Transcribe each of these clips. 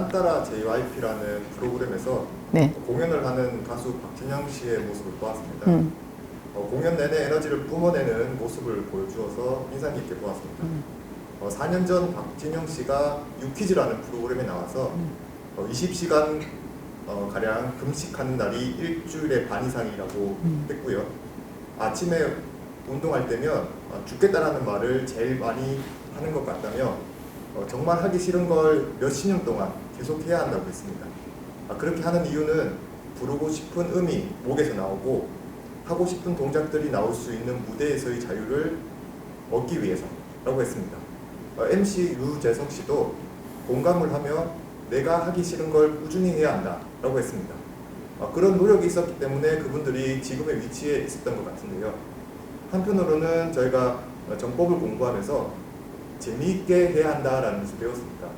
딴따라 JYP라는 프로그램에서 네. 공연을 하는 가수 박진영 씨의 모습을 보았습니다. 공연 내내 에너지를 뿜어내는 모습을 보여주어서 인상 깊게 보았습니다. 4년 전 박진영 씨가 유퀴즈라는 프로그램에 나와서 20시간 가량 금식하는 날이 일주일에 반 이상이라고 했고요. 아침에 운동할 때면 죽겠다라는 말을 제일 많이 하는 것 같다며 정말 하기 싫은 걸 몇십 년 동안 계속 해야 한다고 했습니다. 그렇게 하는 이유는 부르고 싶은 음이 목에서 나오고 하고 싶은 동작들이 나올 수 있는 무대에서의 자유를 얻기 위해서라고 했습니다. MC 유재석 씨도 공감을 하며 내가 하기 싫은 걸 꾸준히 해야 한다라고 했습니다. 그런 노력이 있었기 때문에 그분들이 지금의 위치에 있었던 것 같은데요. 한편으로는 저희가 정법을 공부하면서 재미있게 해야 한다라는 것을 배웠습니다.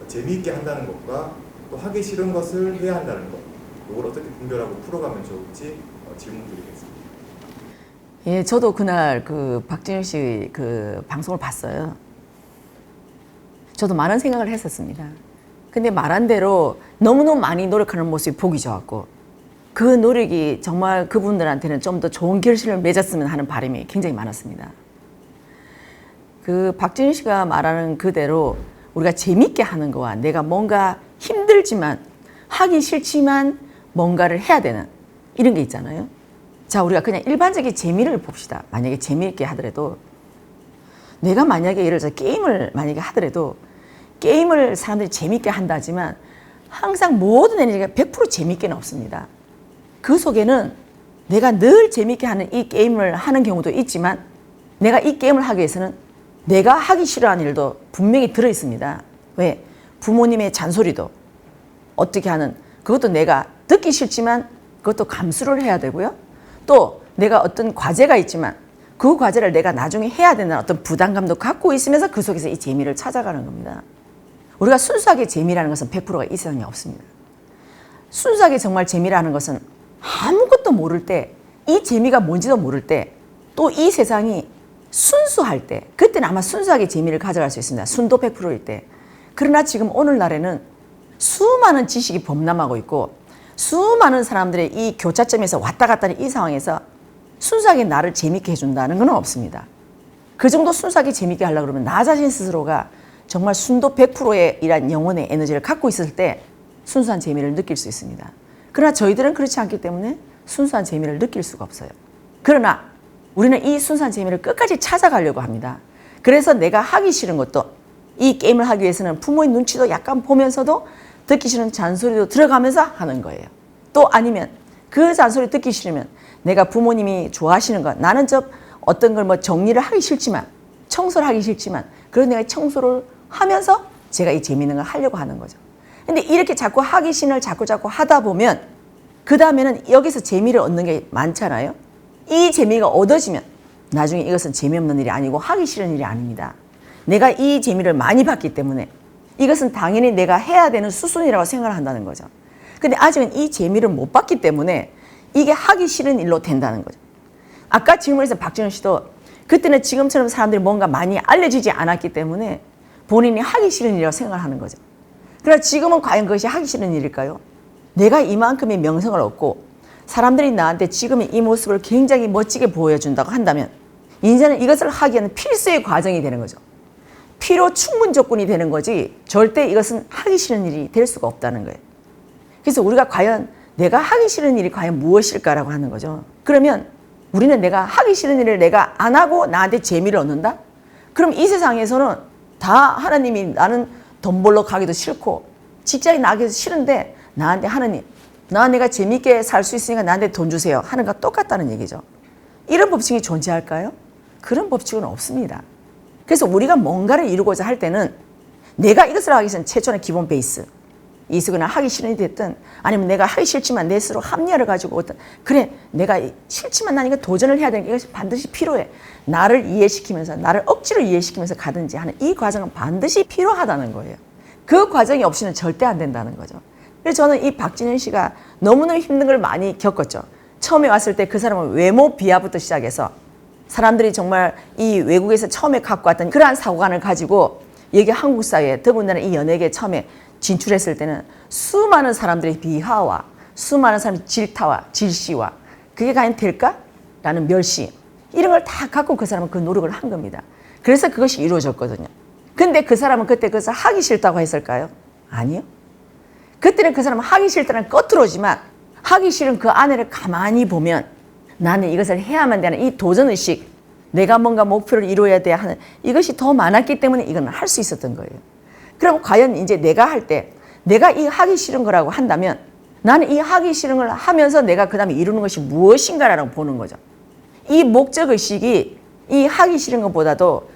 재미있게 한다는 것과 또 하기 싫은 것을 해야 한다는 것, 이걸 어떻게 분별하고 풀어가면 좋을지 질문 드리겠습니다. 예, 저도 그날 그 박진영 씨 그 방송을 봤어요. 저도 많은 생각을 했었습니다. 근데 말한 대로 너무너무 많이 노력하는 모습이 보기 좋았고 그 노력이 정말 그분들한테는 좀 더 좋은 결실을 맺었으면 하는 바람이 굉장히 많았습니다. 그 박진영 씨가 말하는 그대로 우리가 재밌게 하는 거와 내가 뭔가 힘들지만 하기 싫지만 뭔가를 해야 되는 이런 게 있잖아요. 자, 우리가 그냥 일반적인 재미를 봅시다. 만약에 재미있게 하더라도 내가 만약에 예를 들어서 게임을 만약에 하더라도 게임을 사람들이 재밌게 한다지만 항상 모든 에너지가 100% 재밌게는 없습니다. 그 속에는 내가 늘 재밌게 하는 이 게임을 하는 경우도 있지만 내가 이 게임을 하기 위해서는 내가 하기 싫어하는 일도 분명히 들어있습니다. 왜? 부모님의 잔소리도 어떻게 하는 그것도 내가 듣기 싫지만 그것도 감수를 해야 되고요. 또 내가 어떤 과제가 있지만 그 과제를 내가 나중에 해야 되는 어떤 부담감도 갖고 있으면서 그 속에서 이 재미를 찾아가는 겁니다. 우리가 순수하게 재미라는 것은 100%가 이 세상에 없습니다. 순수하게 정말 재미라는 것은 아무것도 모를 때, 이 재미가 뭔지도 모를 때, 또 이 세상이 순수할 때, 그때는 아마 순수하게 재미를 가져갈 수 있습니다. 순도 100%일 때. 그러나 지금 오늘날에는 수많은 지식이 범람하고 있고 수많은 사람들의 이 교차점에서 왔다 갔다 하는 이 상황에서 순수하게 나를 재밌게 해준다는 건 없습니다. 그 정도 순수하게 재밌게 하려고 그러면 나 자신 스스로가 정말 순도 100%의 이란 영혼의 에너지를 갖고 있을 때 순수한 재미를 느낄 수 있습니다. 그러나 저희들은 그렇지 않기 때문에 순수한 재미를 느낄 수가 없어요. 그러나 우리는 이 순수한 재미를 끝까지 찾아가려고 합니다. 그래서 내가 하기 싫은 것도 이 게임을 하기 위해서는 부모의 눈치도 약간 보면서도 듣기 싫은 잔소리도 들어가면서 하는 거예요. 또 아니면 그 잔소리 듣기 싫으면 내가 부모님이 좋아하시는 것, 나는 어떤 걸 뭐 정리를 하기 싫지만 청소를 하기 싫지만 그런 내가 청소를 하면서 제가 이 재미있는 걸 하려고 하는 거죠. 근데 이렇게 자꾸 하기 싫은 자꾸 하다 보면 그 다음에는 여기서 재미를 얻는 게 많잖아요. 이 재미가 얻어지면 나중에 이것은 재미없는 일이 아니고 하기 싫은 일이 아닙니다. 내가 이 재미를 많이 받기 때문에 이것은 당연히 내가 해야 되는 수순이라고 생각을 한다는 거죠. 근데 아직은 이 재미를 못 받기 때문에 이게 하기 싫은 일로 된다는 거죠. 아까 질문에서 박진영 씨도 그때는 지금처럼 사람들이 뭔가 많이 알려지지 않았기 때문에 본인이 하기 싫은 일이라고 생각을 하는 거죠. 그러나 지금은 과연 그것이 하기 싫은 일일까요? 내가 이만큼의 명성을 얻고 사람들이 나한테 지금의 이 모습을 굉장히 멋지게 보여준다고 한다면 이제는 이것을 하기 위한 필수의 과정이 되는 거죠. 필요 충분 조건이 되는 거지 절대 이것은 하기 싫은 일이 될 수가 없다는 거예요. 그래서 우리가 과연 내가 하기 싫은 일이 과연 무엇일까라고 하는 거죠. 그러면 우리는 내가 하기 싫은 일을 내가 안 하고 나한테 재미를 얻는다? 그럼 이 세상에서는 다 하나님이 나는 돈 벌러 가기도 싫고 직장에 나가기도 싫은데 나한테 하나님 내가 재미있게 살 수 있으니까 나한테 돈 주세요 하는 거 똑같다는 얘기죠. 이런 법칙이 존재할까요? 그런 법칙은 없습니다. 그래서 우리가 뭔가를 이루고자 할 때는 내가 이것을 하기 위해서는 최초의 기본 베이스 이거나 하기 싫은 일이 됐든 아니면 내가 하기 싫지만 내 스스로 합리화를 가지고 어떤 그래 내가 싫지만 난 이거 도전을 해야 되는 게 이것이 반드시 필요해. 나를 이해시키면서 나를 억지로 이해시키면서 가든지 하는 이 과정은 반드시 필요하다는 거예요. 그 과정이 없이는 절대 안 된다는 거죠. 그래서 저는 이 박진영 씨가 너무너무 힘든 걸 많이 겪었죠. 처음에 왔을 때 그 사람은 외모 비하부터 시작해서 사람들이 정말 이 외국에서 처음에 갖고 왔던 그러한 사고관을 가지고 여기 한국 사회에 더군다나 이 연예계 처음에 진출했을 때는 수많은 사람들의 비하와 수많은 사람의 질타와 질시와 그게 과연 될까? 라는 멸시 이런 걸 다 갖고 그 사람은 그 노력을 한 겁니다. 그래서 그것이 이루어졌거든요. 근데 그 사람은 그때 그것을 하기 싫다고 했을까요? 아니요. 그때는 그 사람은 하기 싫다는 겉으로지만 하기 싫은 그 안에를 가만히 보면 나는 이것을 해야만 되는 이 도전의식, 내가 뭔가 목표를 이루어야 돼야 하는 이것이 더 많았기 때문에 이건 할 수 있었던 거예요. 그럼 과연 이제 내가 할 때 내가 이 하기 싫은 거라고 한다면 나는 이 하기 싫은 걸 하면서 내가 그 다음에 이루는 것이 무엇인가라고 보는 거죠. 이 목적의식이 이 하기 싫은 것보다도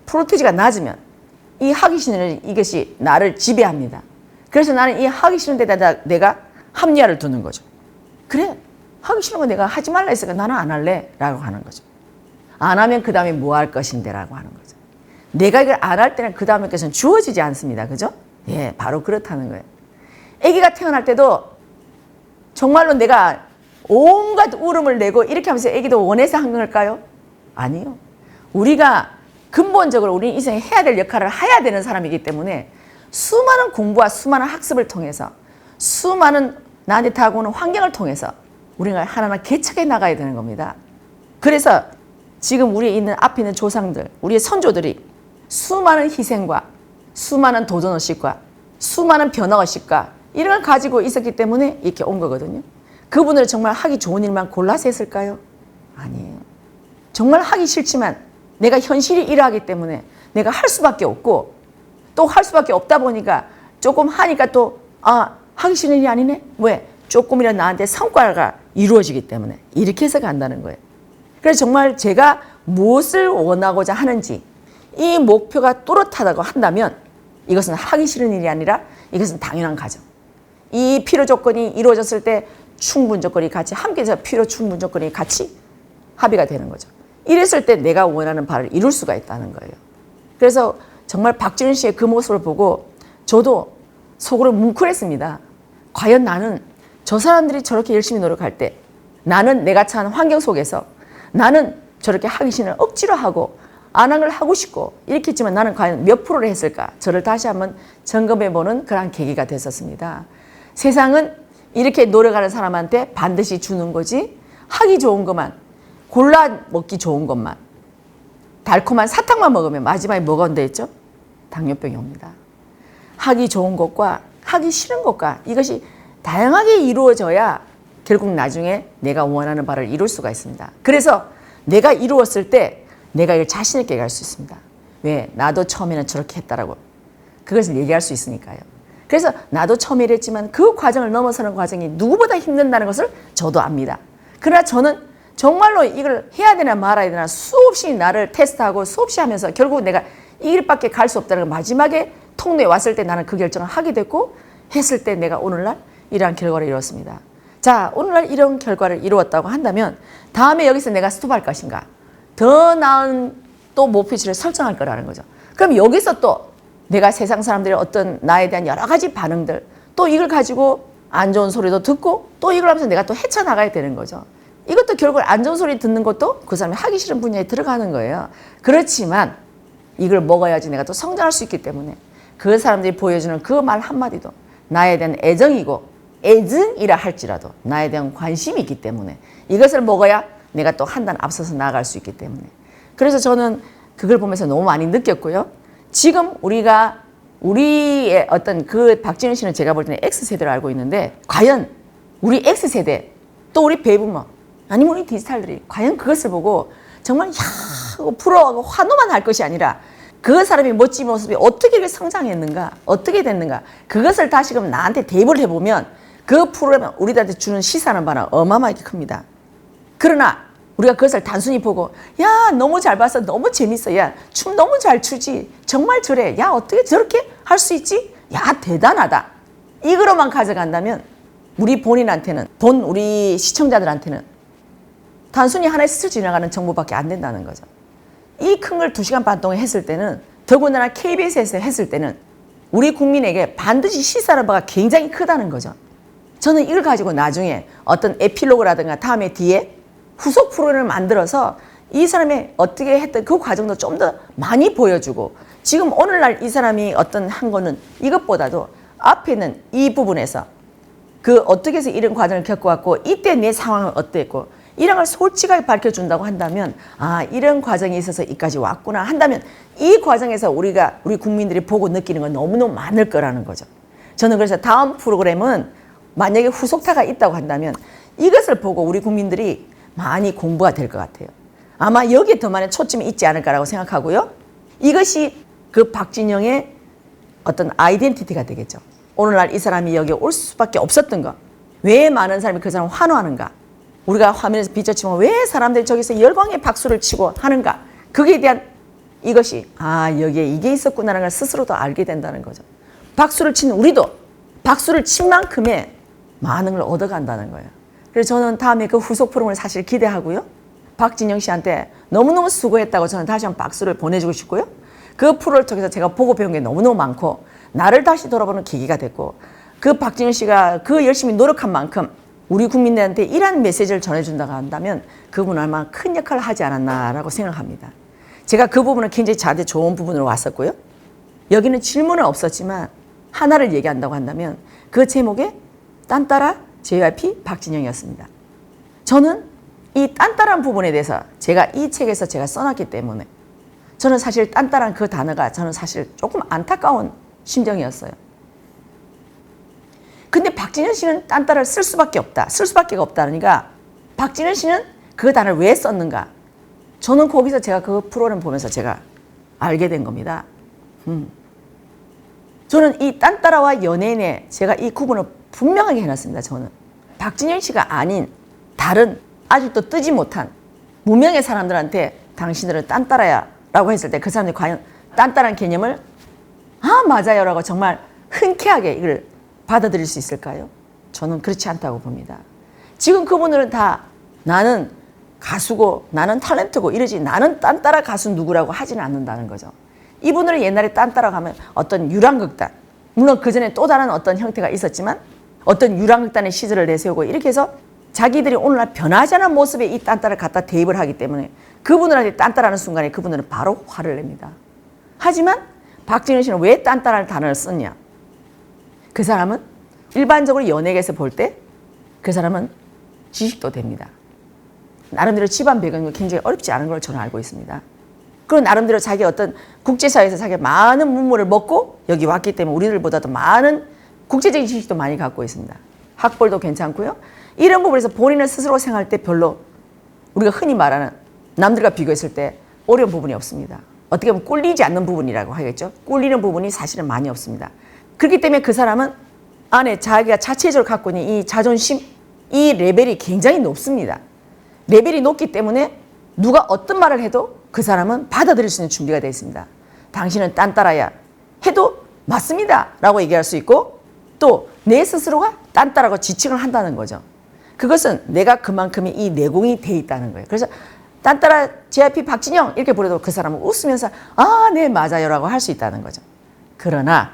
프로테지가 낮으면 이 하기 싫은 이것이 나를 지배합니다. 그래서 나는 이 하기 싫은 데다 내가 합리화를 두는 거죠. 그래, 하기 싫은 거 내가 하지 말라 했으니까 나는 안 할래 라고 하는 거죠. 안 하면 그 다음에 뭐 할 것인데 라고 하는 거죠. 내가 이걸 안 할 때는 그 다음에 것은 주어지지 않습니다. 그죠? 예, 바로 그렇다는 거예요. 아기가 태어날 때도 정말로 내가 온갖 울음을 내고 이렇게 하면서 아기도 원해서 한 걸까요? 아니요. 우리가 근본적으로 우리 인생에 해야 될 역할을 해야 되는 사람이기 때문에 수많은 공부와 수많은 학습을 통해서 수많은 나한테 다가오는 환경을 통해서 우리가 하나하나 개척해 나가야 되는 겁니다. 그래서 지금 우리 있는 앞에 있는 조상들, 우리의 선조들이 수많은 희생과 수많은 도전의식과 수많은 변화의식과 이런 걸 가지고 있었기 때문에 이렇게 온 거거든요. 그분들 정말 하기 좋은 일만 골라서 했을까요? 아니에요. 정말 하기 싫지만 내가 현실이 이러하기 때문에 내가 할 수밖에 없고 또 할 수밖에 없다 보니까 조금 하니까 또 하기 싫은 일이 아니네? 왜? 조금이라도 나한테 성과가 이루어지기 때문에 이렇게 해서 간다는 거예요. 그래서 정말 제가 무엇을 원하고자 하는지 이 목표가 또렷하다고 한다면 이것은 하기 싫은 일이 아니라 이것은 당연한 과정. 이 필요 조건이 이루어졌을 때 충분 조건이 같이 함께해서 필요 충분 조건이 같이 합의가 되는 거죠. 이랬을 때 내가 원하는 바를 이룰 수가 있다는 거예요. 그래서 정말 박지윤 씨의 그 모습을 보고 저도 속으로 뭉클했습니다. 과연 나는 저 사람들이 저렇게 열심히 노력할 때 나는 내가 처한 환경 속에서 나는 저렇게 하기 싫은 억지로 하고 안 한 걸 하고 싶고 이렇게 했지만 나는 과연 몇 프로를 했을까? 저를 다시 한번 점검해보는 그런 계기가 됐었습니다. 세상은 이렇게 노력하는 사람한테 반드시 주는 거지 하기 좋은 것만 골라 먹기 좋은 것만 달콤한 사탕만 먹으면 마지막에 뭐가 온다 했죠? 당뇨병이 옵니다. 하기 좋은 것과 하기 싫은 것과 이것이 다양하게 이루어져야 결국 나중에 내가 원하는 바를 이룰 수가 있습니다. 그래서 내가 이루었을 때 내가 이걸 자신 있게 얘기할 수 있습니다. 왜? 나도 처음에는 저렇게 했다라고 그것을 얘기할 수 있으니까요. 그래서 나도 처음에 이랬지만 그 과정을 넘어서는 과정이 누구보다 힘든다는 것을 저도 압니다. 그러나 저는 정말로 이걸 해야 되나 말아야 되나 수없이 나를 테스트하고 수없이 하면서 결국 내가 이 길밖에 갈 수 없다는 걸 마지막에 통로에 왔을 때 나는 그 결정을 하게 됐고 했을 때 내가 오늘날 이러한 결과를 이뤘습니다. 자, 오늘날 이런 결과를 이루었다고 한다면 다음에 여기서 내가 스톱할 것인가? 더 나은 또 목표치를 설정할 거라는 거죠. 그럼 여기서 또 내가 세상 사람들의 어떤 나에 대한 여러 가지 반응들 또 이걸 가지고 안 좋은 소리도 듣고 또 이걸 하면서 내가 또 헤쳐나가야 되는 거죠. 이것도 결국 안 좋은 소리 듣는 것도 그 사람이 하기 싫은 분야에 들어가는 거예요. 그렇지만 이걸 먹어야지 내가 또 성장할 수 있기 때문에 그 사람들이 보여주는 그 말 한마디도 나에 대한 애정이고 애증이라 할지라도 나에 대한 관심이 있기 때문에 이것을 먹어야 내가 또 한 단 앞서서 나아갈 수 있기 때문에 그래서 저는 그걸 보면서 너무 많이 느꼈고요. 지금 우리의 어떤 그 박진우 씨는 제가 볼 때는 X세대로 알고 있는데 과연 우리 X세대 또 우리 베이부머 아니면 우리 디지털들이 과연 그것을 보고 정말 야 하고 부러워하고 환호만 할 것이 아니라 그 사람의 멋진 모습이 어떻게 이렇게 성장했는가 어떻게 됐는가 그것을 다시금 나한테 대입을 해보면 그 프로그램은 우리들한테 주는 시사하는 바는 어마어마하게 큽니다. 그러나 우리가 그것을 단순히 보고 야 너무 잘 봤어 너무 재밌어 야 춤 너무 잘 추지 정말 저래 야 어떻게 저렇게 할 수 있지 야 대단하다 이거로만 가져간다면 우리 본인한테는 우리 시청자들한테는 단순히 하나의 스쳐 지나가는 정보밖에 안 된다는 거죠. 이 큰 걸 2시간 반 동안 했을 때는 더군다나 KBS에서 했을 때는 우리 국민에게 반드시 시사하는 바가 굉장히 크다는 거죠. 저는 이걸 가지고 나중에 어떤 에필로그라든가 다음에 뒤에 후속 프로그램을 만들어서 이 사람이 어떻게 했던 그 과정도 좀 더 많이 보여주고 지금 오늘날 이 사람이 어떤 한 거는 이것보다도 앞에는 이 부분에서 그 어떻게 해서 이런 과정을 겪어왔고 이때 내 상황은 어땠고 이런 걸 솔직하게 밝혀준다고 한다면 아 이런 과정이 있어서 이까지 왔구나 한다면 이 과정에서 우리 국민들이 보고 느끼는 건 너무너무 많을 거라는 거죠. 저는 그래서 다음 프로그램은 만약에 후속타가 있다고 한다면 이것을 보고 우리 국민들이 많이 공부가 될 것 같아요. 아마 여기에 더 많은 초점이 있지 않을까라고 생각하고요. 이것이 그 박진영의 어떤 아이덴티티가 되겠죠. 오늘날 이 사람이 여기 올 수밖에 없었던 것. 왜 많은 사람이 그 사람을 환호하는가. 우리가 화면에서 비춰치면 왜 사람들이 저기서 열광의 박수를 치고 하는가. 거기에 대한 이것이 여기에 이게 있었구나라는 걸 스스로도 알게 된다는 거죠. 박수를 치는 우리도 박수를 친 만큼의 많은 걸 얻어간다는 거예요. 그래서 저는 다음에 그 후속 프로그램을 사실 기대하고요. 박진영 씨한테 너무너무 수고했다고 저는 다시 한번 박수를 보내주고 싶고요. 그 프로를 통해서 제가 보고 배운 게 너무너무 많고 나를 다시 돌아보는 계기가 됐고 그 박진영 씨가 그 열심히 노력한 만큼 우리 국민들한테 이러한 메시지를 전해준다고 한다면 그분은 얼마나 큰 역할을 하지 않았나라고 생각합니다. 제가 그 부분은 굉장히 저한테 좋은 부분으로 왔었고요. 여기는 질문은 없었지만 하나를 얘기한다고 한다면 그 제목에 딴따라 JYP 박진영이었습니다. 저는 이 딴따라한 부분에 대해서 제가 이 책에서 제가 써놨기 때문에 저는 사실 딴따라한 그 단어가 저는 사실 조금 안타까운 심정이었어요. 근데 박진영 씨는 딴따라를 쓸 수밖에 없다. 쓸 수밖에 없다니까 박진영 씨는 그 단어를 왜 썼는가? 저는 거기서 제가 그 프로그램 보면서 제가 알게 된 겁니다. 저는 이 딴따라와 연예인에 제가 이 구분을 분명하게 해놨습니다. 저는 박진영 씨가 아닌 다른 아직도 뜨지 못한 무명의 사람들한테 당신들은 딴따라야 라고 했을 때 그 사람들이 과연 딴따라는 개념을 맞아요 라고 정말 흔쾌하게 이걸 받아들일 수 있을까요? 저는 그렇지 않다고 봅니다. 지금 그분들은 다 나는 가수고 나는 탤런트고 이러지 나는 딴따라 가수 누구라고 하지는 않는다는 거죠. 이분들은 옛날에 딴따라고 하면 어떤 유랑극단, 물론 그전에 또 다른 어떤 형태가 있었지만 어떤 유랑극단의 시절을 내세우고 이렇게 해서 자기들이 오늘날 변하지 않은 모습에 이 딴따라를 갖다 대입을 하기 때문에 그분들한테 딴따라하는 순간에 그분들은 바로 화를 냅니다. 하지만 박진영 씨는 왜 딴따라는 단어를 썼냐? 그 사람은 일반적으로 연예계에서 볼 때 그 사람은 지식도 됩니다. 나름대로 집안 배경이 굉장히 어렵지 않은 걸 저는 알고 있습니다. 그리고 나름대로 자기 어떤 국제사회에서 자기 많은 문물을 먹고 여기 왔기 때문에 우리들보다도 많은 국제적인 지식도 많이 갖고 있습니다. 학벌도 괜찮고요. 이런 부분에서 본인은 스스로 생각할 때 별로 우리가 흔히 말하는 남들과 비교했을 때 어려운 부분이 없습니다. 어떻게 보면 꿀리지 않는 부분이라고 하겠죠. 꿀리는 부분이 사실은 많이 없습니다. 그렇기 때문에 그 사람은 안에 자기가 자체적으로 갖고 있는 이 자존심, 이 레벨이 굉장히 높습니다. 레벨이 높기 때문에 누가 어떤 말을 해도 그 사람은 받아들일 수 있는 준비가 되어 있습니다. 당신은 딴따라야 해도 맞습니다 라고 얘기할 수 있고 또 내 스스로가 딴따라고 지칭을 한다는 거죠. 그것은 내가 그만큼의 이 내공이 돼 있다는 거예요. 그래서 딴따라 JYP 박진영 이렇게 부르도 그 사람은 웃으면서 네 맞아요 라고 할 수 있다는 거죠. 그러나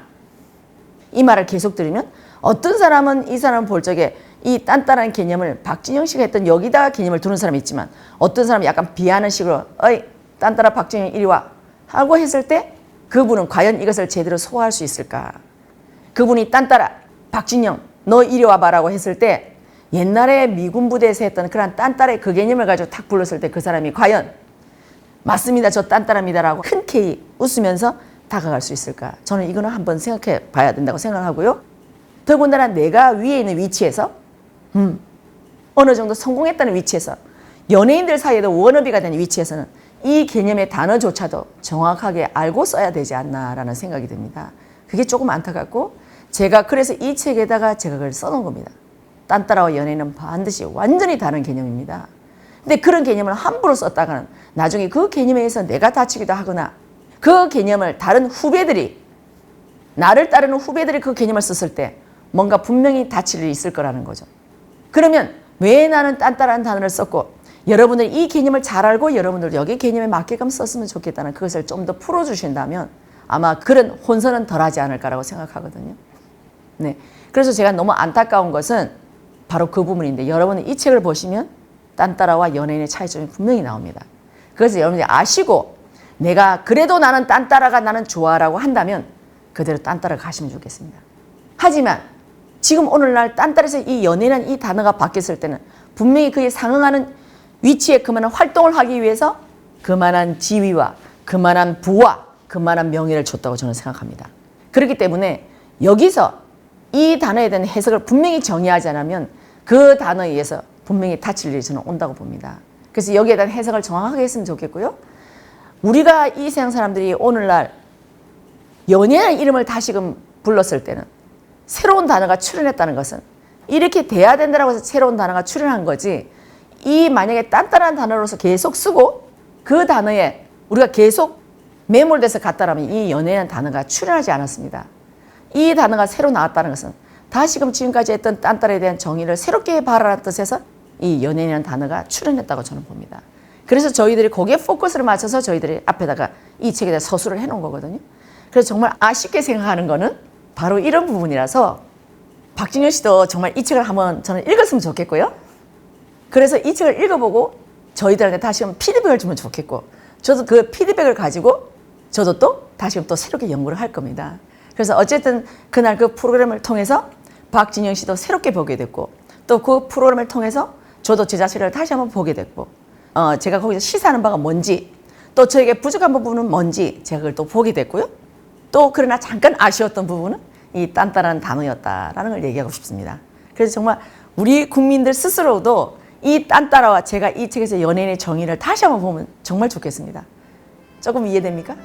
이 말을 계속 들으면 어떤 사람은 이 사람 볼 적에 이 딴따라는 개념을 박진영 씨가 했던 여기다 개념을 두는 사람이 있지만 어떤 사람은 약간 비하하는 식으로 어이 딴따라 박진영 이리 와 하고 했을 때 그분은 과연 이것을 제대로 소화할 수 있을까? 그분이 딴따라 박진영 너 이리 와봐라고 했을 때 옛날에 미군 부대에서 했던 그런 딴따라의 그 개념을 가지고 탁 불렀을 때 그 사람이 과연 맞습니다 저 딴따라입니다라고 흔쾌히 웃으면서 다가갈 수 있을까? 저는 이거는 한번 생각해 봐야 된다고 생각하고요. 더군다나 내가 위에 있는 위치에서 어느 정도 성공했다는 위치에서 연예인들 사이에도 워너비가 된 위치에서는 이 개념의 단어조차도 정확하게 알고 써야 되지 않나라는 생각이 듭니다. 그게 조금 안타깝고 제가 그래서 이 책에다가 제가 그걸 써놓은 겁니다. 딴따라와 연예인은 반드시 완전히 다른 개념입니다. 근데 그런 개념을 함부로 썼다가는 나중에 그 개념에 의해서 내가 다치기도 하거나 그 개념을 다른 후배들이 나를 따르는 후배들이 그 개념을 썼을 때 뭔가 분명히 다칠 일이 있을 거라는 거죠. 그러면 왜 나는 딴따라는 단어를 썼고 여러분들이 이 개념을 잘 알고 여러분들 여기 개념에 맞게끔 썼으면 좋겠다는 그것을 좀 더 풀어주신다면 아마 그런 혼선은 덜하지 않을까라고 생각하거든요. 네, 그래서 제가 너무 안타까운 것은 바로 그 부분인데 여러분은 이 책을 보시면 딴따라와 연예인의 차이점이 분명히 나옵니다. 그래서 여러분들이 아시고 내가 그래도 나는 딴따라가 나는 좋아라고 한다면 그대로 딴따라 가시면 좋겠습니다. 하지만 지금 오늘날 딴따라서 이 연예라는 이 단어가 바뀌었을 때는 분명히 그에 상응하는 위치에 그만한 활동을 하기 위해서 그만한 지위와 그만한 부와 그만한 명예를 줬다고 저는 생각합니다. 그렇기 때문에 여기서 이 단어에 대한 해석을 분명히 정의하지 않으면 그 단어에 의해서 분명히 다칠 일이 저는 온다고 봅니다. 그래서 여기에 대한 해석을 정확하게 했으면 좋겠고요. 우리가 이 세상 사람들이 오늘날 연예라는 이름을 다시금 불렀을 때는 새로운 단어가 출현했다는 것은 이렇게 돼야 된다고 해서 새로운 단어가 출현한 거지, 이 만약에 딴딴한 단어로서 계속 쓰고 그 단어에 우리가 계속 매몰돼서 갔다라면 이 연예라는 단어가 출현하지 않았습니다. 이 단어가 새로 나왔다는 것은 다시금 지금까지 했던 딴따라에 대한 정의를 새롭게 바라는 뜻에서 이 연예인이라는 단어가 출현했다고 저는 봅니다. 그래서 저희들이 거기에 포커스를 맞춰서 저희들이 앞에다가 이 책에다 서술을 해놓은 거거든요. 그래서 정말 아쉽게 생각하는 거는 바로 이런 부분이라서 박진영 씨도 정말 이 책을 한번 저는 읽었으면 좋겠고요. 그래서 이 책을 읽어보고 저희들한테 다시금 피드백을 주면 좋겠고, 저도 그 피드백을 가지고 저도 또 다시금 또 새롭게 연구를 할 겁니다. 그래서 어쨌든 그날 그 프로그램을 통해서 박진영 씨도 새롭게 보게 됐고, 또 그 프로그램을 통해서 저도 제 자신을 다시 한번 보게 됐고, 제가 거기서 시사하는 바가 뭔지, 또 저에게 부족한 부분은 뭔지 제가 그걸 또 보게 됐고요. 또 그러나 잠깐 아쉬웠던 부분은 이 딴따라는 단어였다라는 걸 얘기하고 싶습니다. 그래서 정말 우리 국민들 스스로도 이 딴따라와 제가 이 책에서 연예인의 정의를 다시 한번 보면 정말 좋겠습니다. 조금 이해됩니까?